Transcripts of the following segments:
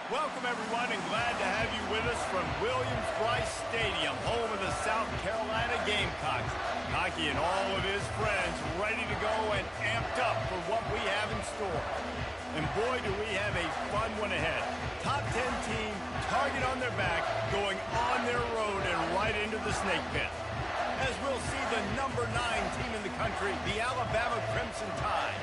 Welcome, everyone, and glad to have you with us from Williams-Brice Stadium, home of the South Carolina Gamecocks. Hockey and all of his friends ready to go and amped up for what we have in store. And boy, do we have a fun one ahead. Top 10 team, target on their back, going on their road and right into the snake pit. As we'll see the number 9 team in the country, the Alabama Crimson Tide,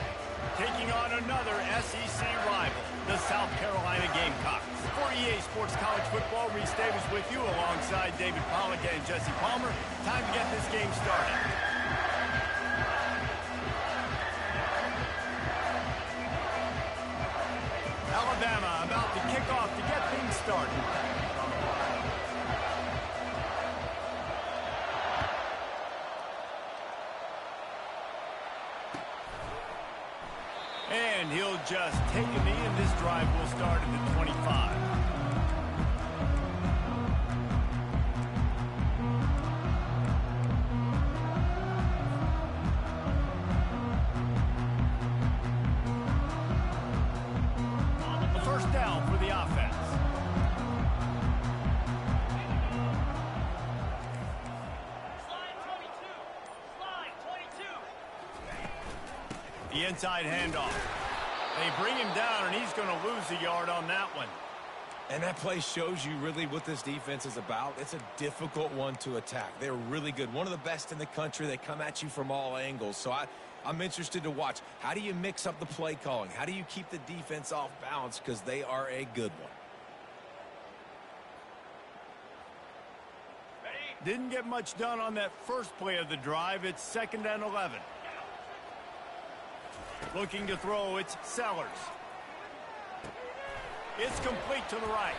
taking on another SEC rival, the South Carolina Gamecocks. For EA Sports College Football, Reese Davis with you alongside David Pollack and Jesse Palmer. Time to get this game started. Alabama about to kick off to get things started. And he'll just take a knee, and this drive will start at the 25. A first down for the offense. The inside handoff. They bring him down, and he's going to lose a yard on that one. And that play shows you really what this defense is about. It's a difficult one to attack. They're really good. One of the best in the country. They come at you from all angles. So I'm interested to watch. How do you mix up the play calling? How do you keep the defense off balance? Because they are a good one. Didn't get much done on that first play of the drive. It's 2nd and 11. Looking to throw, it's Sellers. It's complete to the right.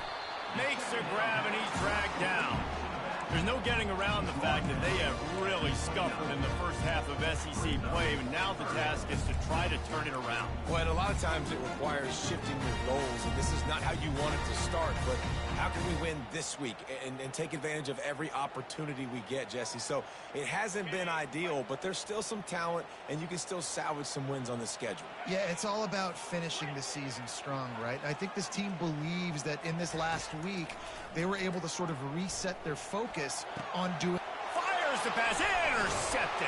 Makes a grab, and he's dragged down. There's no getting around the fact that they have really scuffled in the first half of SEC play, and now the task is to try to turn it around. Well, and a lot of times it requires shifting your goals, and this is not how you want it to start, but how can we win this week and take advantage of every opportunity we get, Jesse? So it hasn't been ideal, but there's still some talent, and you can still salvage some wins on the schedule. Yeah, it's all about finishing the season strong, right? I think this team believes that in this last week, they were able to sort of reset their focus on doing... Fires the pass, intercepted.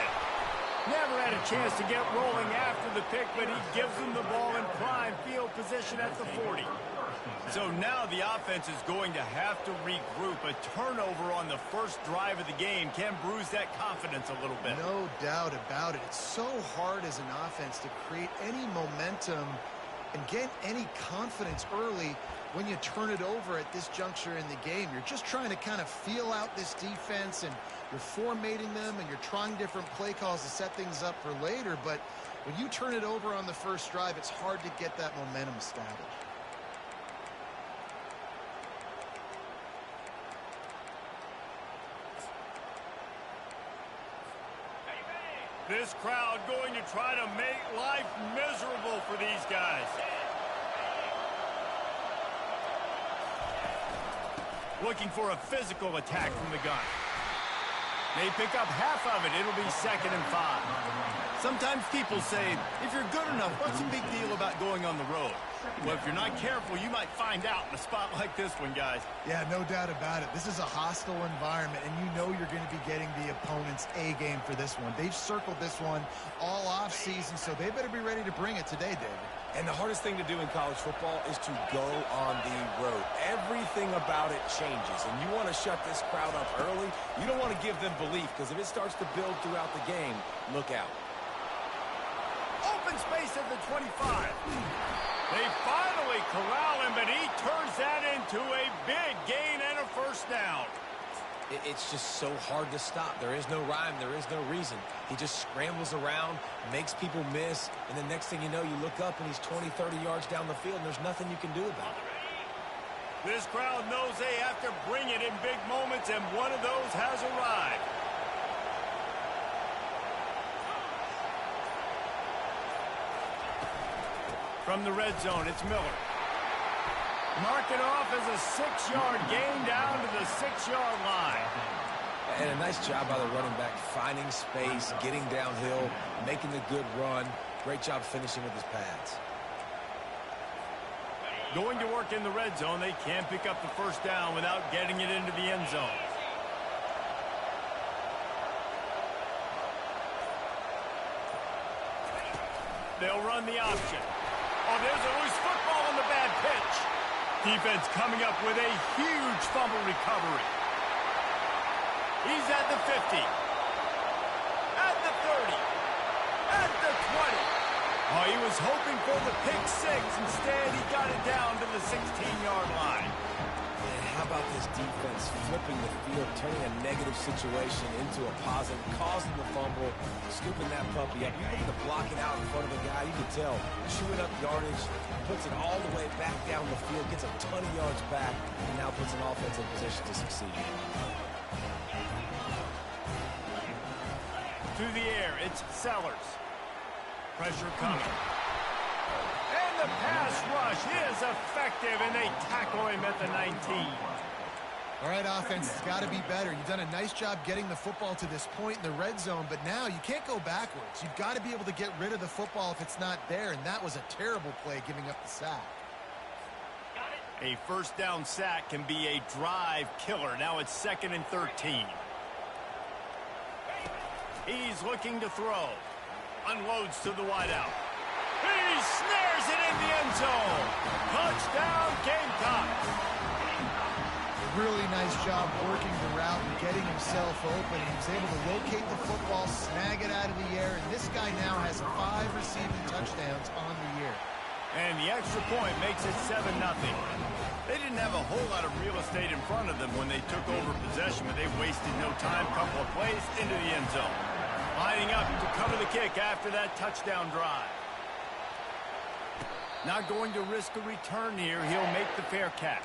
Never had a chance to get rolling after the pick, but he gives them the ball in prime field position at the 40. So now the offense is going to have to regroup. A turnover on the first drive of the game can bruise that confidence a little bit. No doubt about it. It's so hard as an offense to create any momentum and get any confidence early when you turn it over at this juncture in the game. You're just trying to kind of feel out this defense, and you're formatting them, and you're trying different play calls to set things up for later. But when you turn it over on the first drive, it's hard to get that momentum established. This crowd going to try to make life miserable for these guys. Looking for a physical attack from the gun. They pick up half of it. It'll be 2nd and 5. Sometimes people say, if you're good enough, what's the big deal about going on the road? Well, if you're not careful, you might find out in a spot like this one, guys. Yeah, no doubt about it. This is a hostile environment, and you know you're going to be getting the opponent's A game for this one. They've circled this one all off season, so they better be ready to bring it today, David. And the hardest thing to do in college football is to go on the road. Everything about it changes, and you want to shut this crowd up early. You don't want to give them belief, because if it starts to build throughout the game, look out. Open space at the 25. They finally corral him, but he turns that into a big gain and a first down. It's just so hard to stop. There is no rhyme. There is no reason. He just scrambles around, makes people miss, and the next thing you know, you look up and he's 20, 30 yards down the field, and there's nothing you can do about it. This crowd knows they have to bring it in big moments, and one of those has arrived. From the red zone, it's Miller. Mark it off as a 6-yard gain down to the 6-yard line. And a nice job by the running back, finding space, getting downhill, making a good run. Great job finishing with his pads. Going to work in the red zone, they can't pick up the first down without getting it into the end zone. They'll run the option. Oh, there's a loose football on the bad pitch. Defense coming up with a huge fumble recovery. He's at the 50. At the 30. At the 20. Oh, he was hoping for the pick six. Instead, he got it down to the 16-yard line. And how about this defense flipping the field, turning a negative situation into a positive, causing the fumble, scooping that puppy up. You look at the blocking out in front of the guy, you can tell, chewing up yardage, puts it all the way back down the field, gets a ton of yards back, and now puts an offense in position to succeed. Through the air, it's Sellers. Pressure coming. And the pass rush is effective, and they tackle him at the 19. All right, offense, it's got to be better. You've done a nice job getting the football to this point in the red zone, but now you can't go backwards. You've got to be able to get rid of the football if it's not there, and that was a terrible play giving up the sack. A first down sack can be a drive killer. Now it's 2nd and 13. He's looking to throw. Unloads to the wideout. He snares it in the end zone. Touchdown, Gamecocks. Really nice job working the route and getting himself open. He was able to locate the football, snag it out of the air, and this guy now has 5 receiving touchdowns on the year. And the extra point makes it 7-0. They didn't have a whole lot of real estate in front of them when they took over possession, but they wasted no time. Couple of plays into the end zone. Lining up to cover the kick after that touchdown drive. Not going to risk a return here. He'll make the fair catch.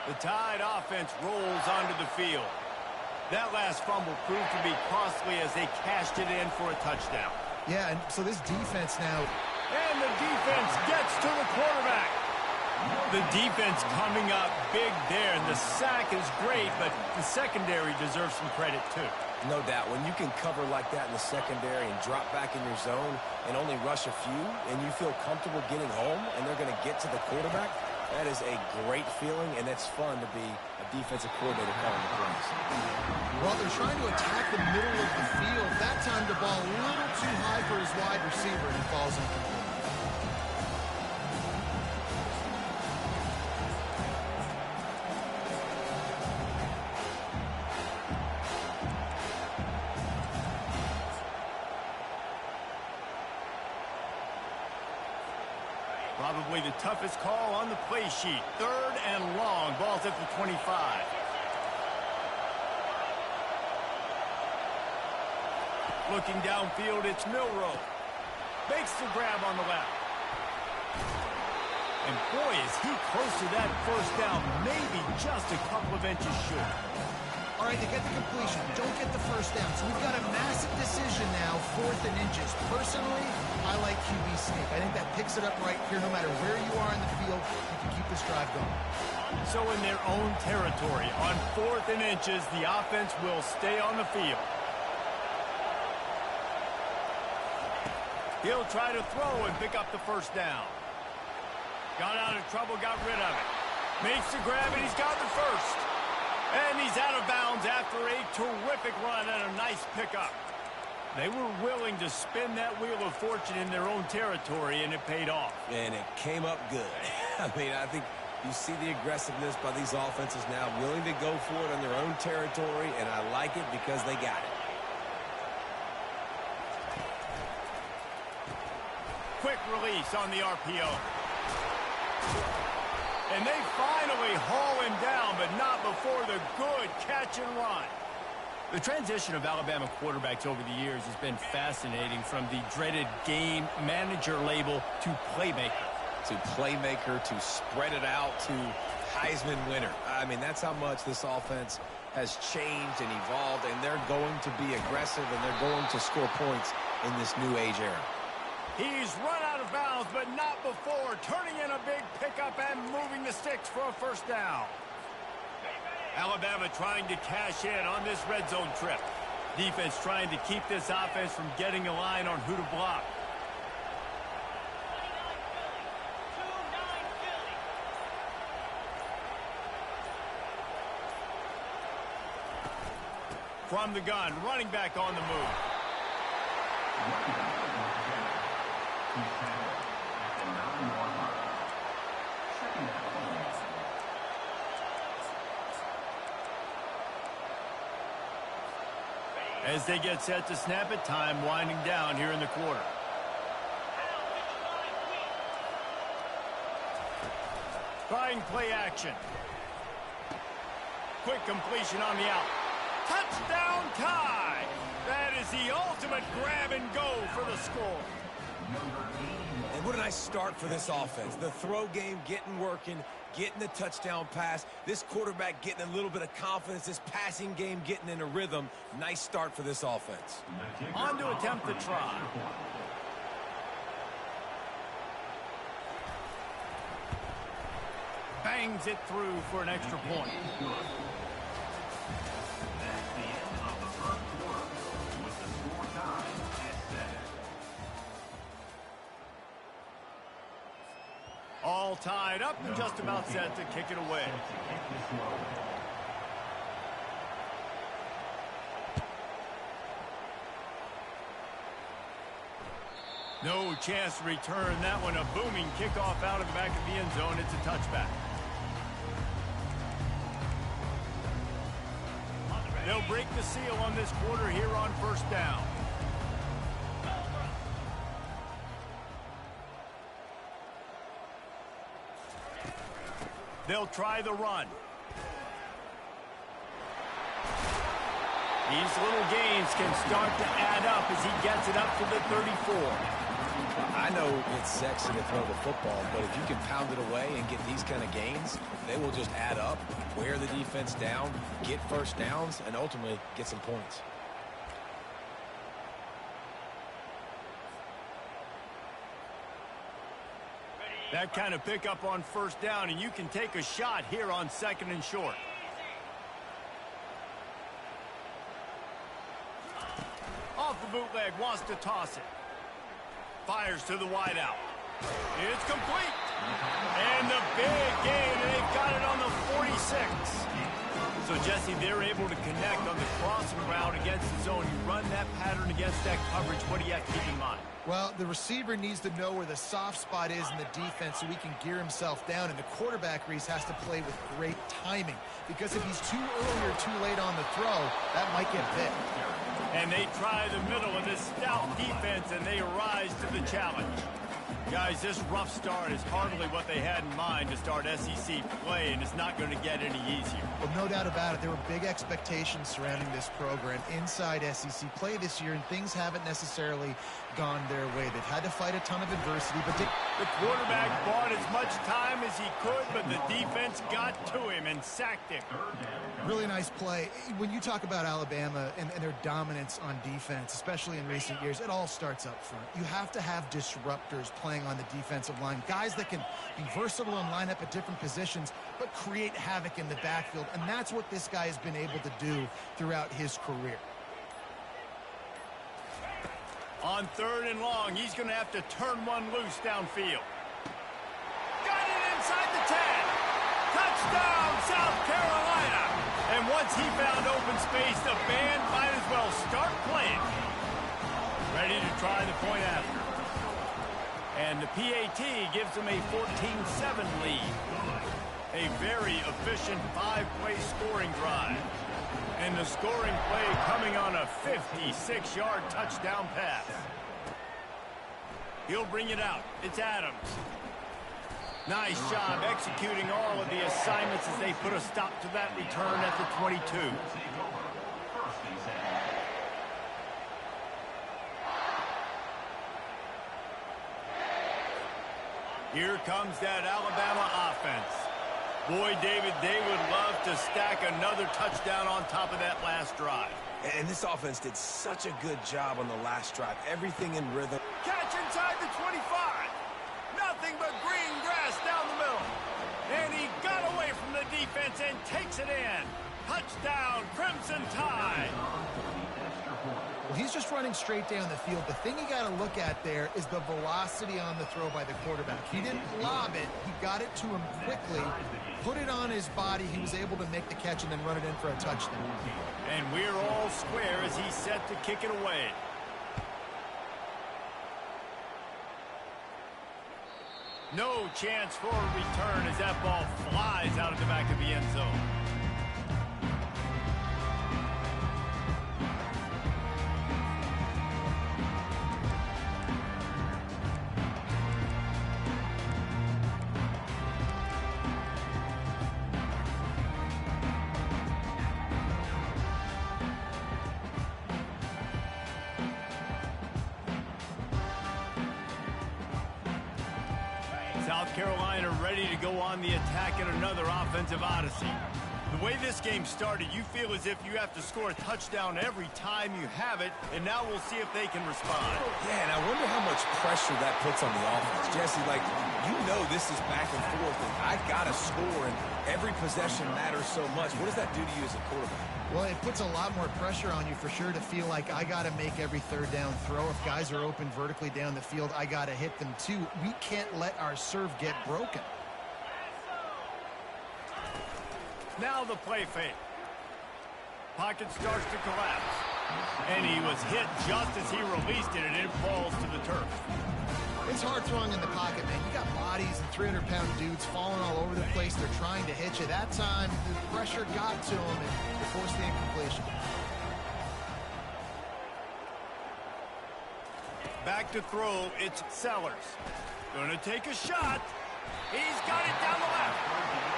The Tide offense rolls onto the field. That last fumble proved to be costly as they cashed it in for a touchdown. Yeah, and so this defense now... And the defense gets to the quarterback. The defense coming up big there, and the sack is great, but the secondary deserves some credit too. No doubt. When you can cover like that in the secondary and drop back in your zone and only rush a few, and you feel comfortable getting home, and they're going to get to the quarterback, that is a great feeling, and it's fun to be a defensive coordinator calling the plays. Well, they're trying to attack the middle of the field. That time the ball a little too high for his wide receiver, and it falls incomplete. Probably the toughest call on the play sheet. 3rd and long. Ball's at the 25. Looking downfield, it's Milroe. Makes the grab on the left. And boy, is he close to that first down. Maybe just a couple of inches short. All right, they get the completion. Don't get the first down. So we've got a massive decision now, 4th and inches. Personally, I like QB sneak. I think that picks it up right here. No matter where you are in the field, you can keep this drive going. So in their own territory, on 4th and inches, the offense will stay on the field. He'll try to throw and pick up the first down. Got out of trouble, got rid of it. Makes the grab, and he's got the first. And he's out of bounds after a terrific run and a nice pickup. They were willing to spin that wheel of fortune in their own territory, and it paid off. And it came up good. I mean, I think you see the aggressiveness by these offenses now, willing to go for it in their own territory, and I like it because they got it. Quick release on the RPO. And they finally haul him down, but not before the good catch and run. The transition of Alabama quarterbacks over the years has been fascinating, from the dreaded game manager label to playmaker. To spread it out, to Heisman winner. I mean, that's how much this offense has changed and evolved, and they're going to be aggressive, and they're going to score points in this new age era. He's run out of bounds, but not before turning in a big pickup and moving the sticks for a first down. Alabama trying to cash in on this red zone trip. Defense trying to keep this offense from getting a line on who to block. From the gun, running back on the move. As they get set to snap it, time winding down here in the quarter. Trying play action. Quick completion on the out. Touchdown tie! That is the ultimate grab and go for the score. And what a nice start for this offense. The throw game getting working, getting the touchdown pass. This quarterback getting a little bit of confidence. This passing game getting in a rhythm. Nice start for this offense. On to attempt the try. Bangs it through for an extra point. All tied up and just about set to kick it away. No chance to return that one. A booming kickoff out of the back of the end zone. It's a touchback. They'll break the seal on this quarter here on first down. They'll try the run. These little gains can start to add up as he gets it up to the 34. I know it's sexy to throw the football, but if you can pound it away and get these kind of gains, they will just add up, wear the defense down, get first downs, and ultimately get some points. That kind of pickup on first down, and you can take a shot here on second and short. Off the bootleg, wants to toss it. Fires to the wideout. It's complete. And the big gain, and they've got it on the 46. So, Jesse, they're able to connect on the crossing route against the zone. You run that pattern against that coverage. What do you have to keep in mind? Well, the receiver needs to know where the soft spot is in the defense so he can gear himself down, and the quarterback, Reese, has to play with great timing, because if he's too early or too late on the throw, that might get bit. And they try the middle of this stout defense, and they rise to the challenge. Guys, this rough start is hardly what they had in mind to start SEC play, and it's not going to get any easier. Well, no doubt about it. There were big expectations surrounding this program inside SEC play this year, and things haven't necessarily gone their way. They've had to fight a ton of adversity, but the quarterback bought as much time as he could, but the defense got to him and sacked him. Really nice play. When you talk about Alabama and their dominance on defense, especially in recent years, it all starts up front. You have to have disruptors playing on the defensive line, guys that can be versatile and line up at different positions, but create havoc in the backfield, and that's what this guy has been able to do throughout his career. On third and long, he's going to have to turn one loose downfield. Got it inside the 10. Touchdown, South Carolina. And once he found open space, the band might as well start playing. Ready to try the point after. And the PAT gives them a 14-7 lead. A very efficient 5-play scoring drive. And the scoring play coming on a 56-yard touchdown pass. He'll bring it out. It's Adams. Nice job executing all of the assignments as they put a stop to that return at the 22. Here comes that Alabama offense. Boy, David, they would love to stack another touchdown on top of that last drive. And this offense did such a good job on the last drive. Everything in rhythm. Catch inside the 25. Nothing but green grass down the middle. And he got away from the defense and takes it in. Touchdown, Crimson Tide. Well, he's just running straight down the field. The thing you got to look at there is the velocity on the throw by the quarterback. He didn't lob it. He got it to him quickly, put it on his body. He was able to make the catch and then run it in for a touchdown. And we're all square as he's set to kick it away. No chance for a return as that ball flies out of the back of the end zone. South Carolina ready to go on the attack in another offensive odyssey. The way this game started, you feel as if you have to score a touchdown every time you have it, and now we'll see if they can respond. Yeah, and I wonder how much pressure that puts on the offense. Jesse, like, you know this is back and forth, and I got to score, and every possession matters so much. What does that do to you as a quarterback? Well, it puts a lot more pressure on you for sure to feel like I got to make every third down throw. If guys are open vertically down the field, I got to hit them too. We can't let our serve get broken. Now the play fake. Pocket starts to collapse. And he was hit just as he released it, and it falls to the turf. It's hard throwing in the pocket, man. You got bodies and 300-pound dudes falling all over the place. They're trying to hit you. That time, the pressure got to him and forced the incompletion. Back to throw, it's Sellers. Gonna take a shot. He's got it down the left.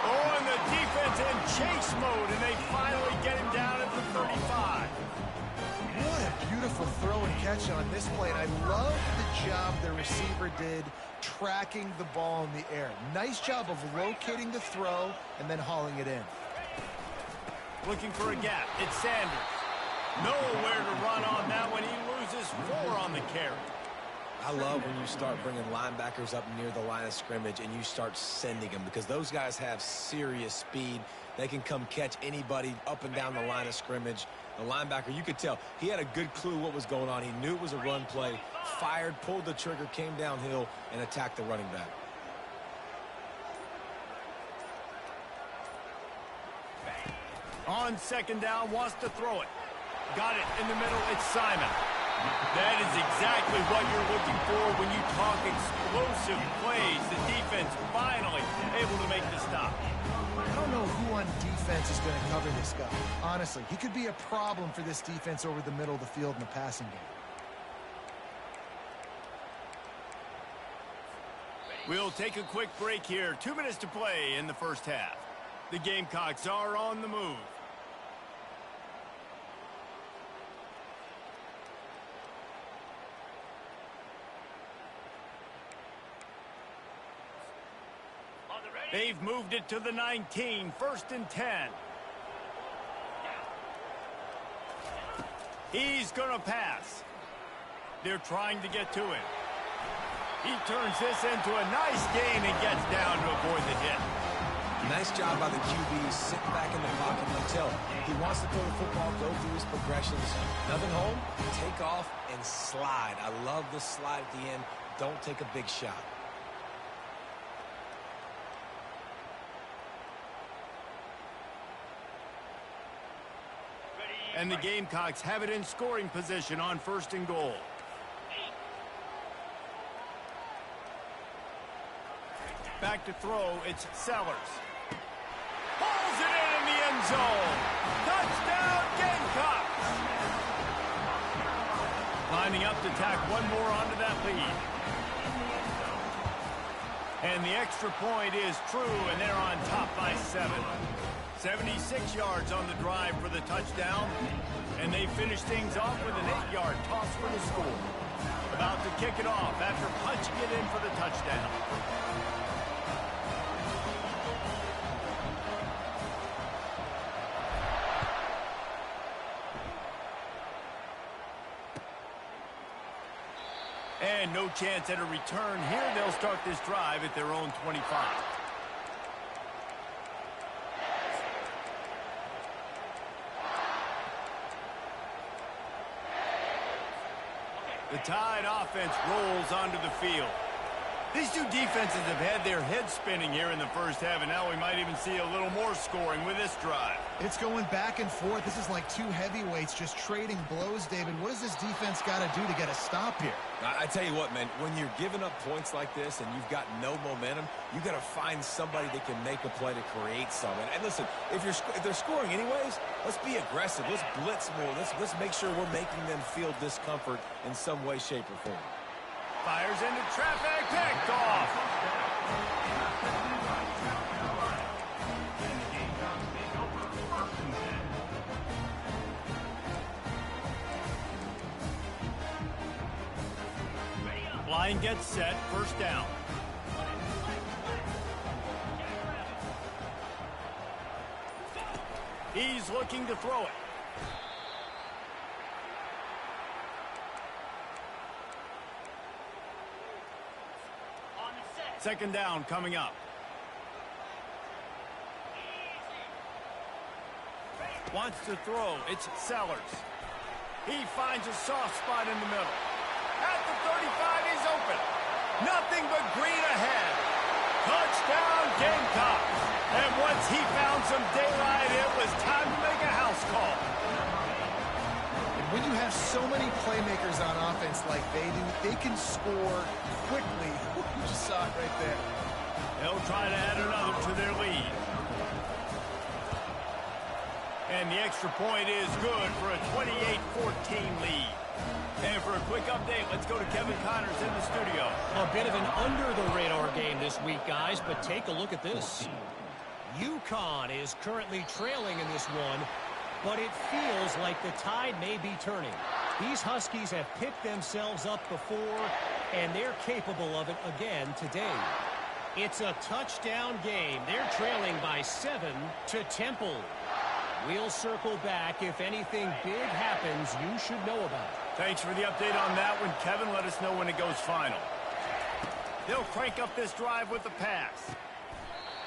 Oh, and the defense in chase mode, and they finally get him down at the 35. What a beautiful throw and catch on this play, and I love the job the receiver did tracking the ball in the air. Nice job of locating the throw and then hauling it in. Looking for a gap. It's Sanders. Nowhere to run on that one. He loses 4 on the carry. I love when you start bringing linebackers up near the line of scrimmage and you start sending them, because those guys have serious speed. They can come catch anybody up and down the line of scrimmage. The linebacker, you could tell, he had a good clue what was going on. He knew it was a run play, fired, pulled the trigger, came downhill, and attacked the running back. On second down, wants to throw it. Got it in the middle. It's Simon. That is exactly what you're looking for when you talk explosive plays. The defense finally able to make the stop. I don't know who on defense is going to cover this guy. Honestly, he could be a problem for this defense over the middle of the field in the passing game. We'll take a quick break here. 2 minutes to play in the first half. The Gamecocks are on the move. They've moved it to the 19, 1st and 10. He's going to pass. They're trying to get to him. He turns this into a nice gain and gets down to avoid the hit. Nice job by the QB, sitting back in the pocket until he wants to throw the football, go through his progressions. Nothing home, take off and slide. I love the slide at the end. Don't take a big shot. And the Gamecocks have it in scoring position on 1st and goal. Back to throw, it's Sellers. Pulls it in the end zone. Touchdown, Gamecocks! Lining up to tack one more onto that lead. And the extra point is true, and they're on top by 7. 76 yards on the drive for the touchdown, and they finish things off with an 8-yard toss for the score. About to kick it off after punching it in for the touchdown. And no chance at a return here. They'll start this drive at their own 25. The Tide offense rolls onto the field. These two defenses have had their heads spinning here in the first half, and now we might even see a little more scoring with this drive. It's going back and forth. This is like two heavyweights just trading blows, David. What does this defense got to do to get a stop here? I tell you what, man, when you're giving up points like this and you've got no momentum, you got to find somebody that can make a play to create something. And listen, if they're scoring anyways, let's be aggressive. Let's blitz more. Let's make sure we're making them feel discomfort in some way, shape, or form. Fires into traffic, picked off. Line gets set, first down. He's looking to throw it. Second down coming up. Wants to throw. It's Sellers. He finds a soft spot in the middle. At the 35, he's open. Nothing but green ahead. Touchdown, Gamecocks. And once he found some daylight, it was time to make a house call. When you have so many playmakers on offense like they do, they can score quickly. You just saw it right there. They'll try to add another to their lead. And the extra point is good for a 28-14 lead. And for a quick update, let's go to Kevin Connors in the studio. A bit of an under-the-radar game this week, guys, but take a look at this. UConn is currently trailing in this one, but it feels like the tide may be turning. These Huskies have picked themselves up before, and they're capable of it again today. It's a touchdown game. They're trailing by 7 to Temple. We'll circle back. If anything big happens, you should know about it. Thanks for the update on that one, Kevin. Let us know when it goes final. They'll crank up this drive with the pass.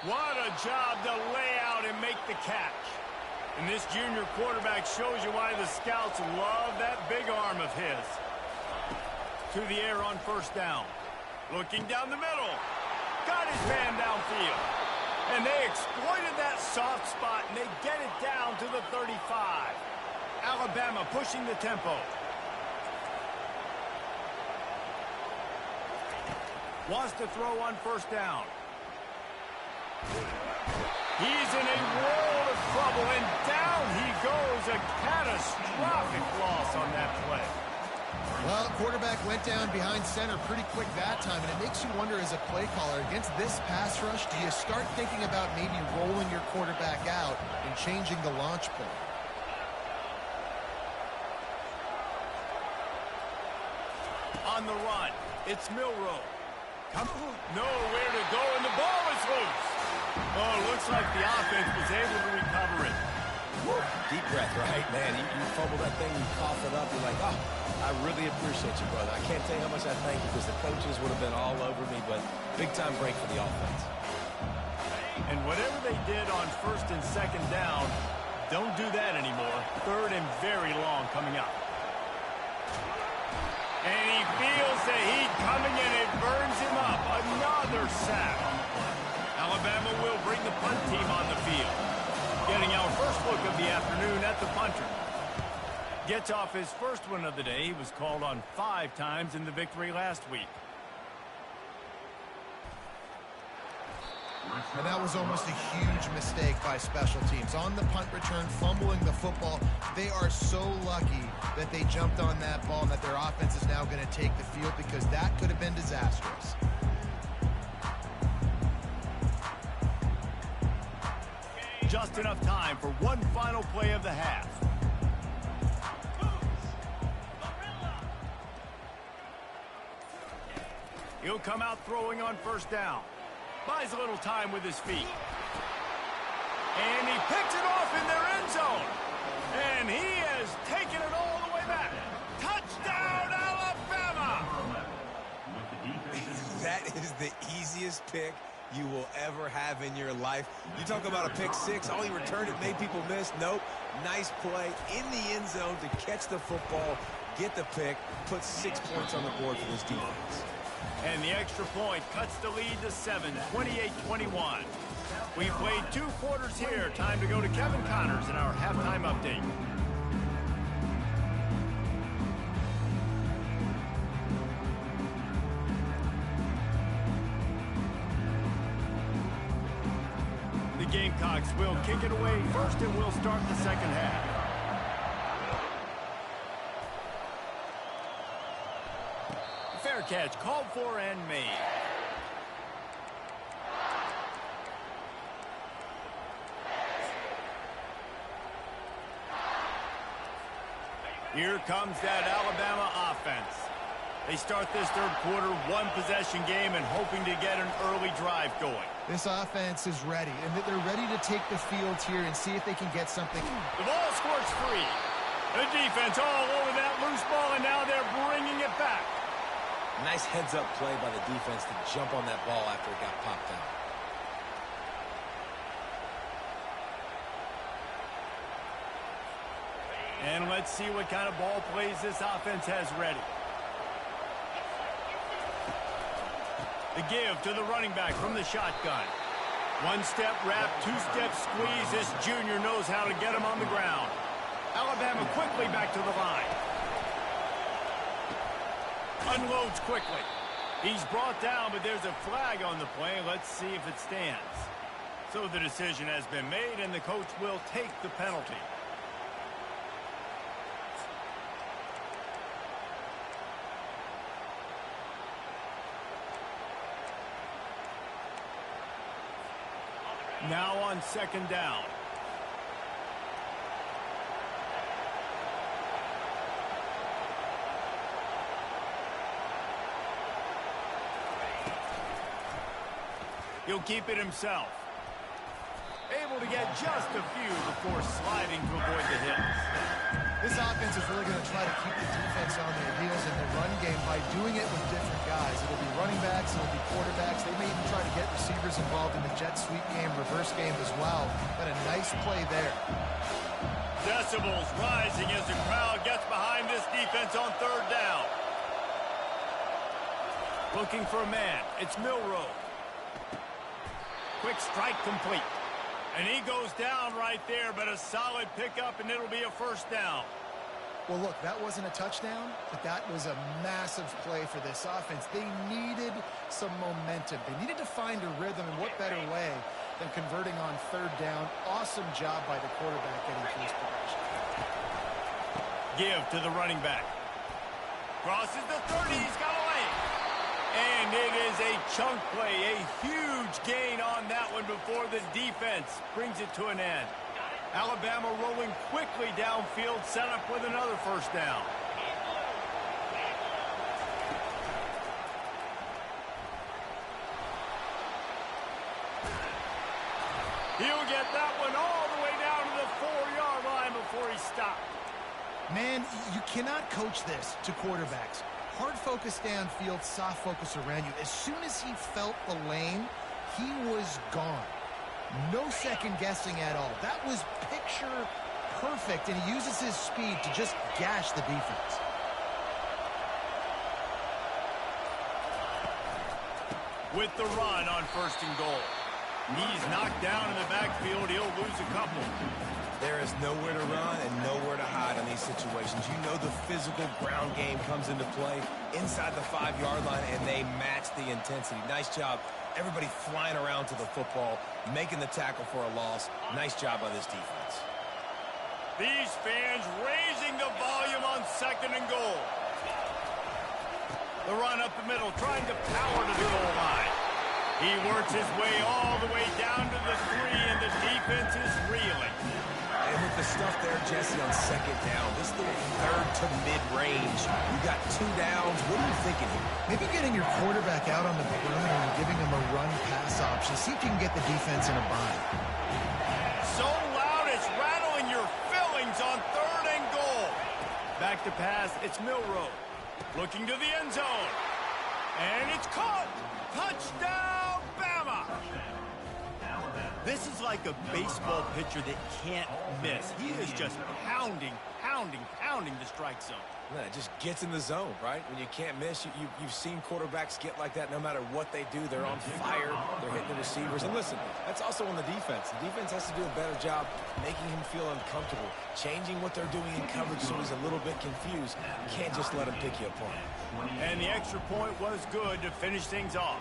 What a job to lay out and make the catch. And this junior quarterback shows you why the scouts love that big arm of his. To the air on first down. Looking down the middle. Got his man downfield. And they exploited that soft spot, and they get it down to the 35. Alabama pushing the tempo. Wants to throw on first down. He's in a world of trouble, and down he goes. A catastrophic loss on that play. Well, quarterback went down behind center pretty quick that time, and it makes you wonder as a play caller, against this pass rush, do you start thinking about maybe rolling your quarterback out and changing the launch point? On the run, it's Milroe. Nowhere to go, and the ball is loose. Oh, looks like the offense was able to recover it. Woo. Deep breath, right, man? You fumble that thing, you cough it up, you're like, oh, I really appreciate you, brother. I can't tell you how much I thank you, because the coaches would have been all over me, but big-time break for the offense. And whatever they did on first and second down, don't do that anymore. Third and very long coming up. And he feels the heat coming in. It burns him up. Another sack. Alabama will bring the punt team on the field. Getting our first look of the afternoon at the punter. Gets off his first one of the day. He was called on 5 times in the victory last week. And that was almost a huge mistake by special teams. On the punt return, fumbling the football. They are so lucky that they jumped on that ball and that their offense is now going to take the field, because that could have been disastrous. just enough time for one final play of the half. He'll come out throwing on first down. Buys a little time with his feet. And he picks it off in their end zone. And he has taken it all the way back. Touchdown, Alabama! That is the easiest pick you will ever have in your life. You talk about a pick six, all he returned it made people miss. Nope. Nice play in the end zone to catch the football, get the pick, put 6 points on the board for this defense. And the extra point cuts the lead to 7, 28-21. We played 2 quarters here. Time to go to Kevin Connors in our halftime update. The Gamecocks will kick it away first, and we'll start the second half. Fair catch called for and made. Here comes that Alabama offense. They start this third quarter, 1-possession game, and hoping to get an early drive going. This offense is ready, and they're ready to take the field here and see if they can get something. The ball squirts free. The defense all over that loose ball, and now they're bringing it back. Nice heads-up play by the defense to jump on that ball after it got popped out. And let's see what kind of ball plays this offense has ready. The give to the running back from the shotgun. 1-step wrap, 2-step squeeze. This junior knows how to get him on the ground. Alabama quickly back to the line. Unloads quickly. He's brought down, but there's a flag on the play. Let's see if it stands. So the decision has been made, and the coach will take the penalty. Now on second down. He'll keep it himself. Able to get just a few before sliding to avoid the hits. This offense is really going to try to keep the defense on their heels in the run game by doing it with different guys. It'll be running backs, it'll be quarterbacks. They may even try to get receivers involved in the jet sweep game, reverse game as well. But a nice play there. Decibels rising as the crowd gets behind this defense on third down. Looking for a man. It's Milroe. Quick strike complete. And he goes down right there, but a solid pickup, and it'll be a first down. Well, look, that wasn't a touchdown, but that was a massive play for this offense. They needed some momentum. They needed to find a rhythm, and what better way than converting on third down. Awesome job by the quarterback getting to his progression. Give to the running back. Crosses the 30. He's got a lane. And it is a chunk play, a huge gain on that one before the defense brings it to an end. Alabama rolling quickly downfield, set up with another first down. He'll get that one all the way down to the 4-yard line before he stopped. Man, you cannot coach this to quarterbacks. Hard focus downfield, soft focus around you. As soon as he felt the lane, he was gone. No second guessing at all. That was picture perfect, and he uses his speed to just gash the defense. With the run on first and goal. He's knocked down in the backfield. He'll lose a couple. There is nowhere to run and nowhere to hide in these situations. You know the physical ground game comes into play inside the 5-yard line, and they match the intensity. Nice job. Everybody flying around to the football, making the tackle for a loss. Nice job by this defense. These fans raising the volume on second and goal. The run up the middle, trying to power to the goal line. He works his way all the way down to the 3, and the defense is reeling. And with the stuff there, Jesse, on second down, this little third to mid-range, you got 2 downs. What are you thinking here? Maybe getting your quarterback out on the perimeter and giving him a run-pass option. See if you can get the defense in a bind. So loud it's rattling your fillings on 3rd and goal. Back to pass, it's Milroe. Looking to the end zone. And it's caught. Touchdown, Bama! This is like a baseball pitcher that can't miss. He is just pounding the strike zone. Yeah, it just gets in the zone, right? When you can't miss, you've seen quarterbacks get like that no matter what they do. They're on fire. They're hitting the receivers. And listen, that's also on the defense. The defense has to do a better job making him feel uncomfortable, changing what they're doing in coverage so he's a little bit confused. You can't just let him pick you apart. And the extra point was good to finish things off.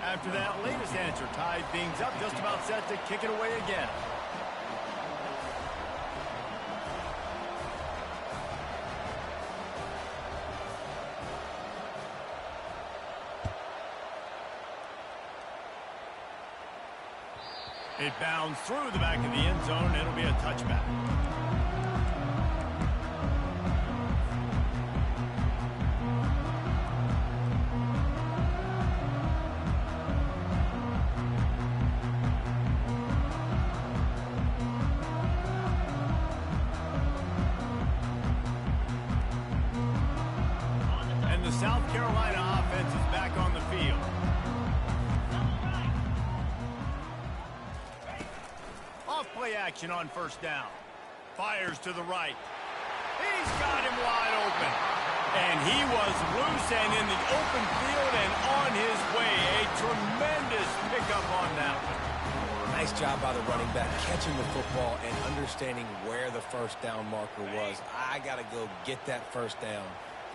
After that latest answer tied things up, just about set to kick it away again. It bounds through the back of the end zone. It'll be a touchback. And the South Carolina offense is back on the field. Play action on 1st down. Fires to the right. He's got him wide open. And he was loose and in the open field and on his way. A tremendous pickup on that one. Nice job by the running back, catching the football and understanding where the 1st down marker was. I got to go get that 1st down.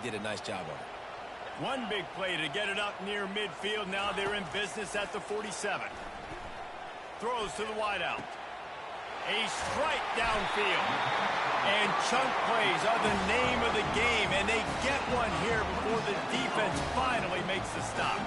He did a nice job of it. One big play to get it up near midfield. Now they're in business at the 47. Throws to the wideout. A strike downfield. And chunk plays are the name of the game, and they get one here before the defense finally makes the stop.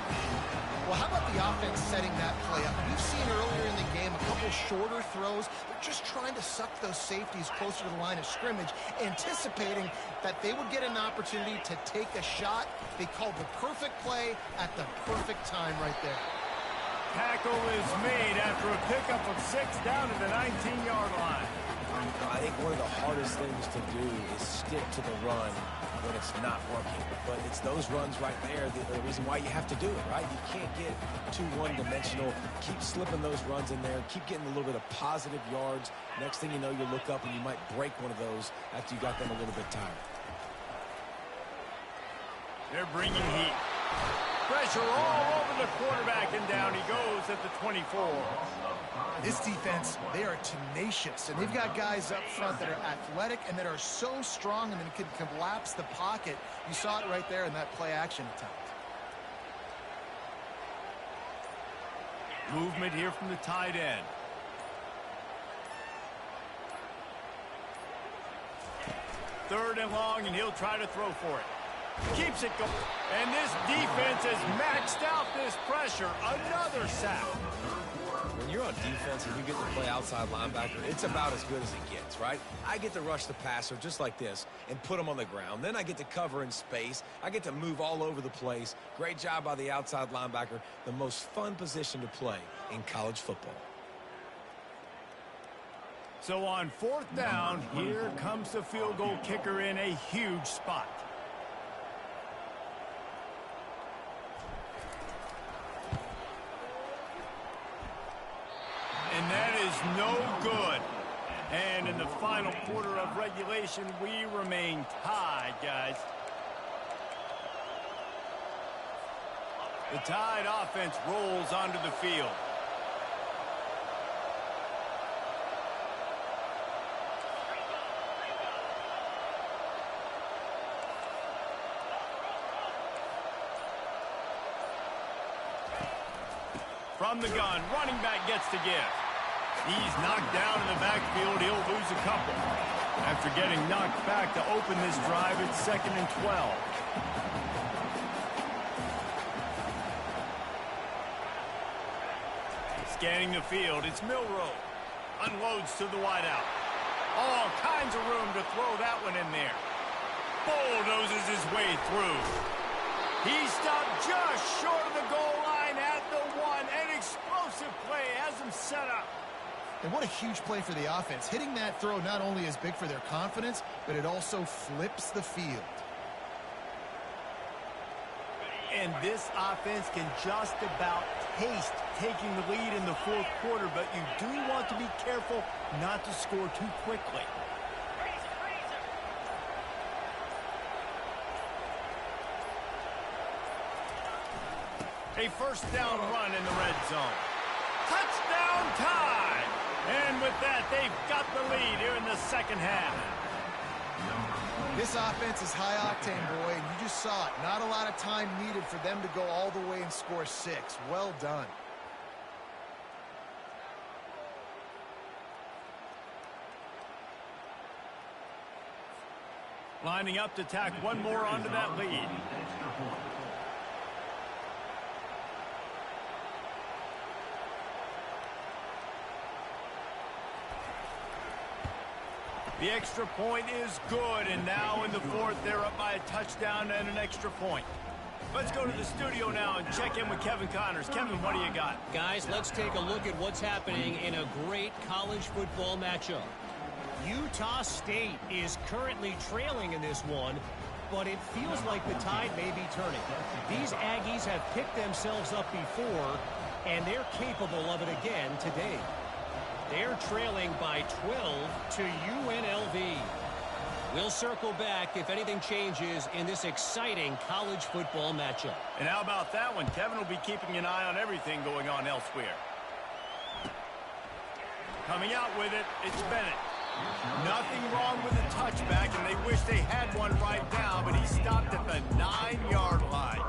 Well, how about the offense setting that play up? We've seen earlier in the game a couple shorter throws. They're just trying to suck those safeties closer to the line of scrimmage, anticipating that they would get an opportunity to take a shot. They called the perfect play at the perfect time right there. Tackle is made after a pickup of 6 down to the 19-yard line. I think one of the hardest things to do is stick to the run when it's not working. But it's those runs right there the reason why you have to do it, right? You can't get too one-dimensional. Keep slipping those runs in there. Keep getting a little bit of positive yards. Next thing you know, you look up and you might break one of those after you got them a little bit tired. They're bringing heat. Pressure all over the quarterback, and down he goes at the 24. This defense, they are tenacious, and they've got guys up front that are athletic and that are so strong and can collapse the pocket. You saw it right there in that play-action attempt. Movement here from the tight end. Third and long, and he'll try to throw for it. Keeps it going. And this defense has maxed out this pressure. Another sack. When you're on defense and you get to play outside linebacker, it's about as good as it gets, right? I get to rush the passer just like this and put him on the ground. Then I get to cover in space. I get to move all over the place. Great job by the outside linebacker. The most fun position to play in college football. So on 4th down, here comes the field goal kicker in a huge spot. And that is no good. And in the final quarter of regulation, we remain tied, guys. The Tide offense rolls onto the field. From the gun, running back gets to give. He's knocked down in the backfield. He'll lose a couple. After getting knocked back to open this drive, it's 2nd and 12. Scanning the field, it's Milrow. Unloads to the wideout. All kinds of room to throw that one in there. Bulldozes his way through. He stopped just short of the goal line at the 1. An explosive play has him set up. And what a huge play for the offense. Hitting that throw not only is big for their confidence, but it also flips the field. And this offense can just about taste taking the lead in the fourth quarter, but you do want to be careful not to score too quickly. A first down run in the red zone. Touchdown time! And with that, they've got the lead here in the second half. This offense is high octane, boy, and you just saw it. Not a lot of time needed for them to go all the way and score 6. Well done. Lining up to tack one more onto that lead. The extra point is good, and now in the fourth, they're up by a touchdown and an extra point. Let's go to the studio now and check in with Kevin Connors. Kevin, what do you got? Guys, let's take a look at what's happening in a great college football matchup. Utah State is currently trailing in this one, but it feels like the tide may be turning. These Aggies have picked themselves up before, and they're capable of it again today. They're trailing by 12 to UNLV. We'll circle back if anything changes in this exciting college football matchup. And how about that one? Kevin will be keeping an eye on everything going on elsewhere. Coming out with it, it's Bennett. Nothing wrong with the touchback, and they wish they had one right now, but he stopped at the 9-yard line.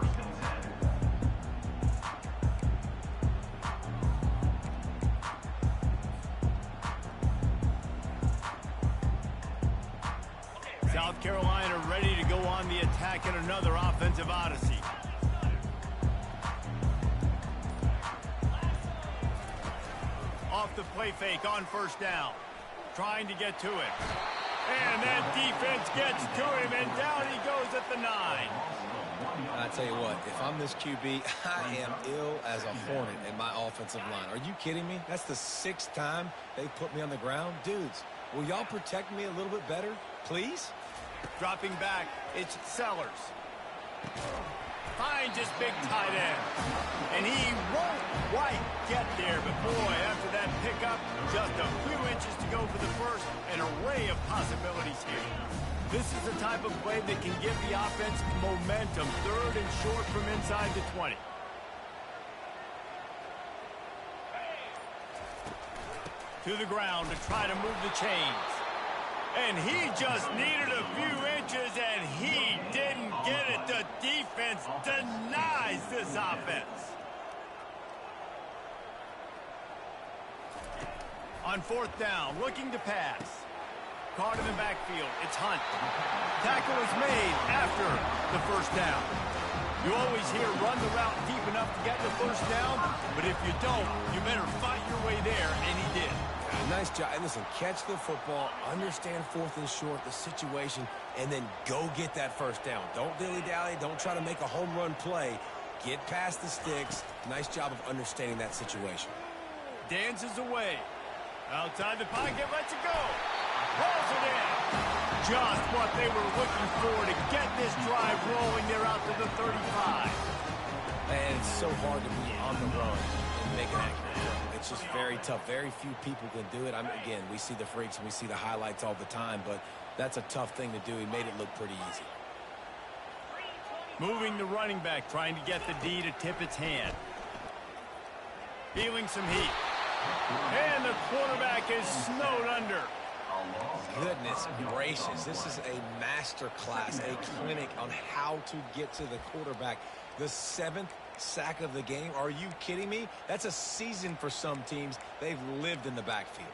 South Carolina ready to go on the attack in another offensive odyssey. Off the play fake on first down. Trying to get to it. And that defense gets to him, and down he goes at the 9. I tell you what, if I'm this QB, I am ill as a hornet in my offensive line. Are you kidding me? That's the 6th time they've put me on the ground. Dudes, will y'all protect me a little bit better, please? Dropping back, it's Sellers. Finds his big tight end. And he won't quite get there, but boy, after that pickup, just a few inches to go for the first. An array of possibilities here. This is the type of play that can give the offense momentum. 3rd and short from inside the 20. To the ground to try to move the chains. And he just needed a few inches, and he didn't get it. The defense denies this offense. On 4th down, looking to pass. Caught in the backfield. It's Hunt. Tackle is made after the first down. You always hear run the route deep enough to get the first down, but if you don't, you better fight your way there, and he did. Nice job. And listen, catch the football, understand 4th and short, the situation, and then go get that first down. Don't dilly-dally. Don't try to make a home run play. Get past the sticks. Nice job of understanding that situation. Dances away. Outside the pocket, lets it go. Rolls it in. Just what they were looking for to get this drive rolling. They're out to the 35. And it's so hard to be on the run and make an accurate throw. It's just very tough. Very few people can do it. Again, we see the freaks and we see the highlights all the time, but that's a tough thing to do. He made it look pretty easy. Moving the running back, trying to get the D to tip its hand. Feeling some heat. And the quarterback is snowed under. Goodness gracious. This is a master class, a clinic on how to get to the quarterback. The 7th sack of the game. Are you kidding me? That's a season for some teams. They've lived in the backfield.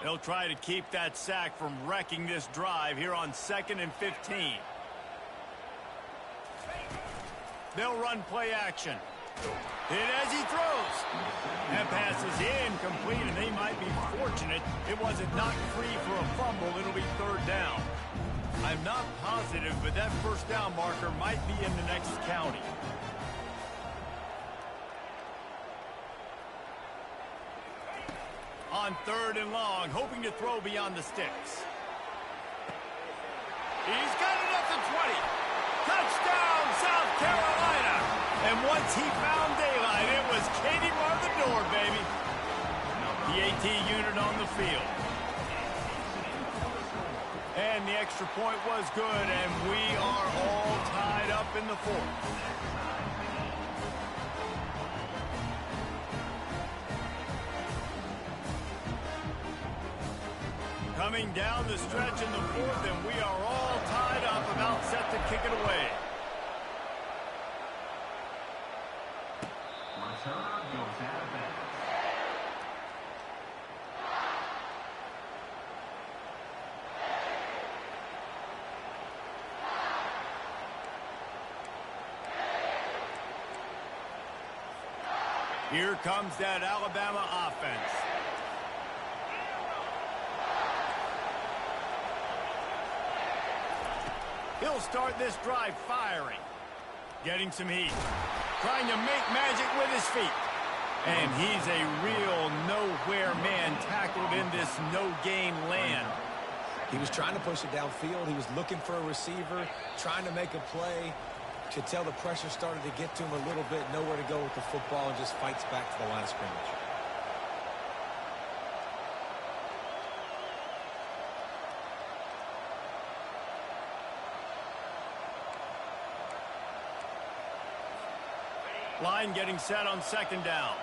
They'll try to keep that sack from wrecking this drive here on 2nd and 15. They'll run play action. Hit as he throws. That pass is incomplete, and they might be fortunate it wasn't knocked free for a fumble. It'll be third down. I'm not positive, but that first down marker might be in the next county. On third and long, hoping to throw beyond the sticks. He's got it at the 20. Touchdown, South Carolina. And once he found daylight, it was Katie bar the door, baby. The AT unit on the field. And the extra point was good, and we are all tied up in the fourth. Coming down the stretch in the fourth, and we are all tied up, about set to kick it away. Here comes that Alabama offense. He'll start this drive firing. Getting some heat. Trying to make magic with his feet. And he's a real nowhere man tackled in this no-gain land. He was trying to push it downfield. He was looking for a receiver, trying to make a play. Could tell the pressure started to get to him a little bit, nowhere to go with the football, and just fights back to the line of scrimmage. Line getting set on second down.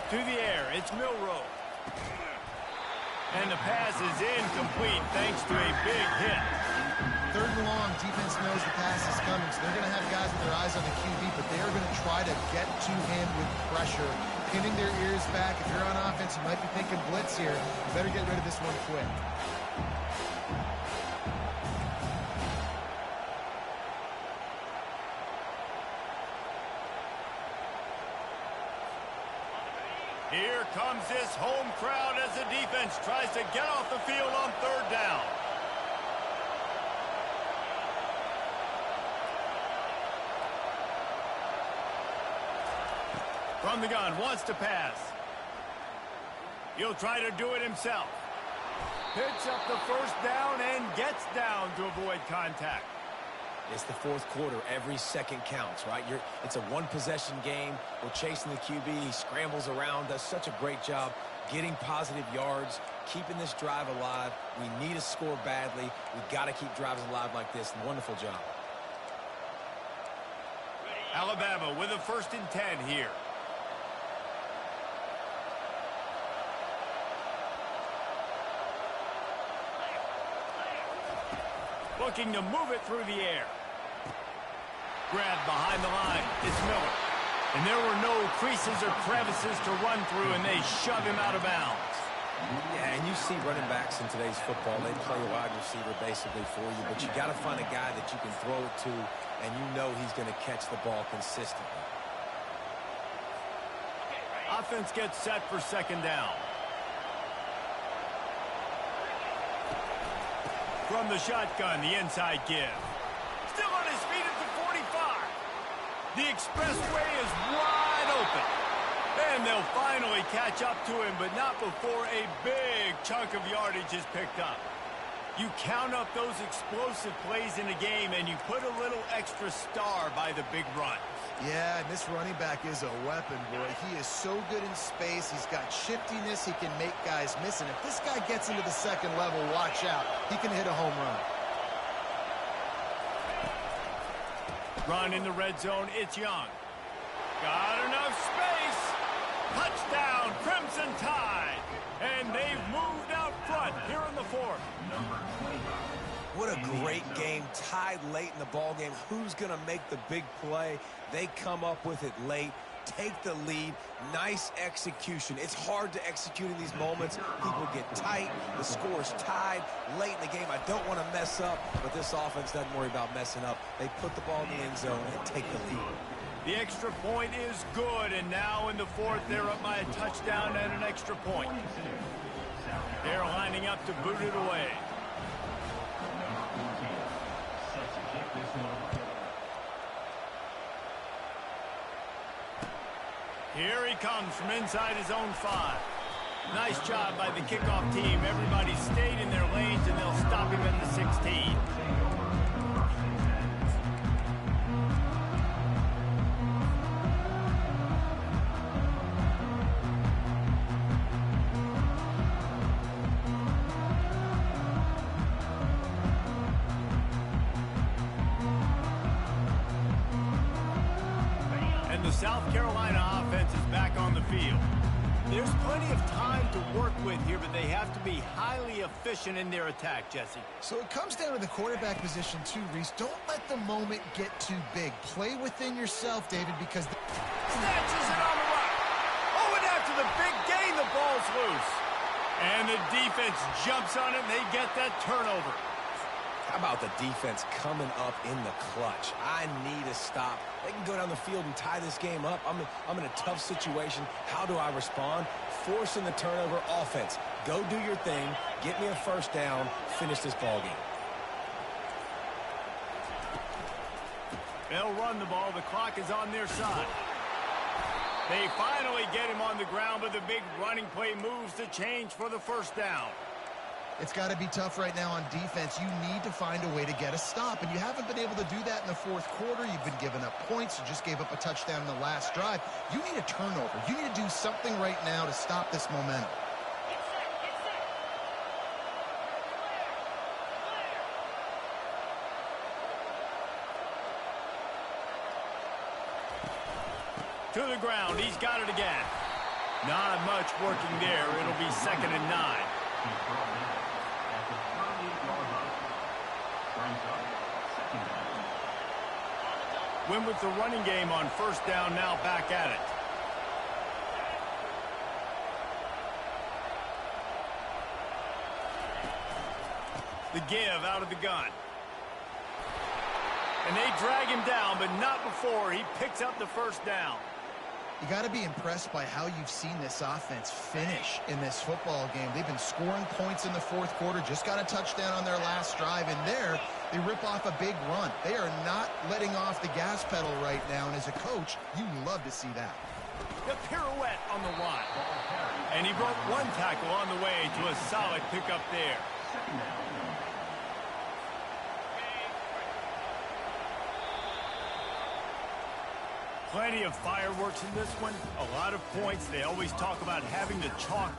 To the air, it's Milroe. And the pass is incomplete thanks to a big hit. Third and long, defense knows the pass is coming, so they're going to have guys with their eyes on the QB, but they are going to try to get to him with pressure, pinning their ears back. If you're on offense, you might be thinking blitz here. You better get rid of this one quick. Here comes this home crowd as the defense tries to get off the field on third down. From the gun, wants to pass. He'll try to do it himself. Picks up the first down and gets down to avoid contact. It's the fourth quarter. Every second counts, right? It's a one-possession game. We're chasing the QB. He scrambles around, does such a great job getting positive yards, keeping this drive alive. We need a score badly. We've got to keep drives alive like this. Wonderful job. Alabama with a 1st and 10 here. Looking to move it through the air. Grabbed behind the line. It's Miller. And there were no creases or crevices to run through, and they shove him out of bounds. Yeah, and you see running backs in today's football, they play a wide receiver basically for you, but you got to find a guy that you can throw it to, and you know he's going to catch the ball consistently. Offense gets set for second down. From the shotgun, the inside give. Still on his feet at the 45. The expressway is wide open. And they'll finally catch up to him, but not before a big chunk of yardage is picked up. You count up those explosive plays in a game, and you put a little extra star by the big runs. Yeah, and this running back is a weapon, boy. He is so good in space. He's got shiftiness. He can make guys miss. And if this guy gets into the second level, watch out. He can hit a home run. Run in the red zone. It's Young. Got enough space. Touchdown, Crimson Tide. And they've moved out front here in the fourth. What a great game, tied late in the ball game. Who's going to make the big play? They come up with it late. take the lead. Nice execution. It's hard to execute in these moments. People get tight. The score's tied late in the game. I don't want to mess up, but this offense doesn't worry about messing up. They put the ball in the end zone and take the lead. The extra point is good, and now in the fourth, they're up by a touchdown and an extra point. They're lining up to boot it away. Here he comes from inside his own 5. Nice job by the kickoff team. Everybody stayed in their lanes, and they'll stop him at the 16. South Carolina offense is back on the field. There's plenty of time to work with here, but they have to be highly efficient in their attack, Jesse. So it comes down to the quarterback position too, Reese. Don't let the moment get too big. Play within yourself, David, because... Snatches it on the right. Oh, and after the big gain, the ball's loose. And the defense jumps on it, and they get that turnover. How about the defense coming up in the clutch? I need a stop. They can go down the field and tie this game up. I'm in a tough situation. How do I respond? Forcing the turnover. Offense, go do your thing. Get me a first down. Finish this ball game. They'll run the ball. The clock is on their side. They finally get him on the ground, but the big running play moves the change for the first down. It's got to be tough right now on defense. You need to find a way to get a stop, and you haven't been able to do that in the fourth quarter. You've been giving up points. You just gave up a touchdown in the last drive. You need a turnover. You need to do something right now to stop this momentum. To the ground. He's got it again. Not much working there. It'll be 2nd and 9. Win with the running game on first down, now back at it. The give out of the gun. And they drag him down, but not before he picks up the first down. You got to be impressed by how you've seen this offense finish in this football game. They've been scoring points in the fourth quarter, just got a touchdown on their last drive, and there they rip off a big run. They are not letting off the gas pedal right now, and as a coach, you love to see that. The pirouette on the line. And he broke one tackle on the way to a solid pickup there. Plenty of fireworks in this one. A lot of points. They always talk about having the chalk.